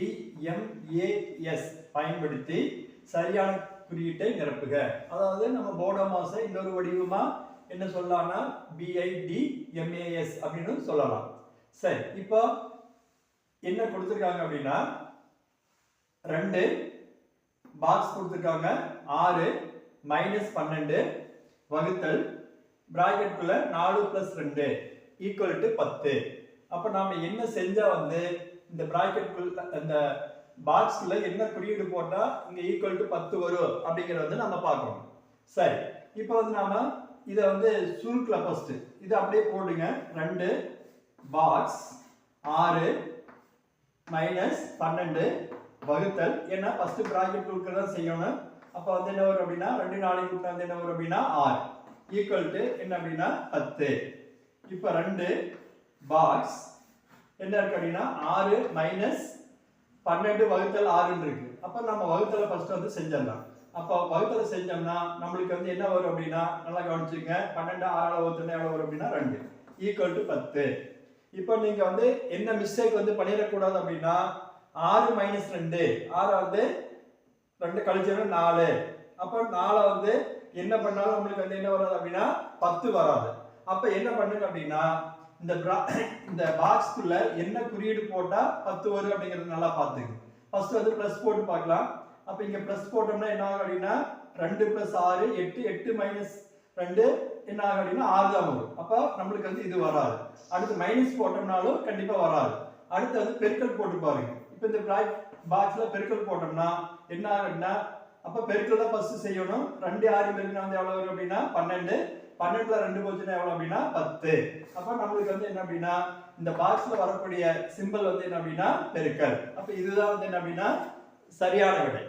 BIDMAS பயன்படுத்தி சரியான குறியீட்டை நிரப்புக. அதாவது நம்ம போடோமாஸை இன்னொரு வடிவமா என்ன சொல்லலாம்னா BIDMAS அப்படின்னு சொல்லலாம். சரி, இப்போ என்ன கொடுத்திருக்காங்க அப்படின்னா 2 பாக்ஸ் கொடுத்திருக்காங்க. 6 - 12 வகுத்தல் பிராக்கெட்டுக்குள்ள 4 + 2 = 10. அப்ப நாம என்ன செஞ்சா வந்து இந்த பிராக்கெட்டுக்குள்ள அந்த பாக்ஸ்ல என்ன குறியீடு போட்டா இங்க =10 வரும் அப்படிங்கறத வந்து நம்ம பார்க்கணும். சரி, இப்போ வந்து நாம இத வந்து சுருக்கல ஃபர்ஸ்ட் இத அப்படியே போடுங்க. 2 பாக்ஸ் 6 - 12 வகுத்தல் என்ன ஃபர்ஸ்ட் பிராக்கெட் குள்ள செய்யணும். அப்ப வந்து என்ன வரும் அப்படினா 2 4 கூட்டினா வந்து என்ன வரும் அப்படினா 6 = என்ன அப்படினா 10. இப்போ 2 பாக்ஸ் என்ன இருக்கு அப்படினா 6 - 12 வகுத்தல் 6 இருக்கு. அப்ப நம்ம வகுத்தல ஃபர்ஸ்ட் வந்து செஞ்சிடலாம். அப்ப வகுத்தல செஞ்சோம்னா நமக்கு வந்து என்ன வரும் அப்படினா நல்லா கவனிச்சுங்க. 12 6 ஆல வகுத்தா எவ்வளவு வரும் அப்படினா 2 = 10. இப்போ நீங்க வந்து என்ன மிஸ்டேக் வந்து பண்ணிர கூடாது அப்படினா 6 - 2 6 வந்து 2 கழிச்சா 4. அப்ப 4 வந்து என்ன பண்ணாலும் நமக்கு வந்து என்ன வராது அப்படினா 10 வராது. அப்ப என்ன பண்ணுங்க அப்படினா இந்த பாக்ஸ்க்குள்ள என்ன குறியீடு போட்டா 10 வரும் அப்படிங்கறது நல்லா பாத்துங்க. ஃபர்ஸ்ட் வந்து பிளஸ் போட்டு பார்க்கலாம். அப்ப இங்க பிளஸ் போட்டோம்னா என்ன ஆகும் அப்படினா 2 + 6 8 8 - 2 என்ன ஆகும் அப்படினா 6 தான் வரும். அப்ப நமக்கு வந்து இது வராது. அடுத்து மைனஸ் போட்டோம்னாலும் கண்டிப்பா வராது. அடுத்து வந்து பெருக்கல் போட்டு பாருங்க. இப்போ இந்த பாக்ஸ்ல பெருக்கல் போட்டோம்னா என்ன ஆகும்னா அப்ப பெருக்கல் தான் ஃபர்ஸ்ட் செய்யணும். 2 6 பெருக்கினா வந்து எவ்வளவு வரும் அப்படினா 12. 12ல 2 போச்சுனா எவ்வளவு அப்படினா 10. அப்ப நமக்கு வந்து என்ன அப்படினா இந்த பாக்ஸ்ல வரக்கூடிய சிம்பல் வந்து என்ன அப்படினா பெருக்கல். அப்ப இதுதான் வந்து என்ன அப்படினா சரியான விடை.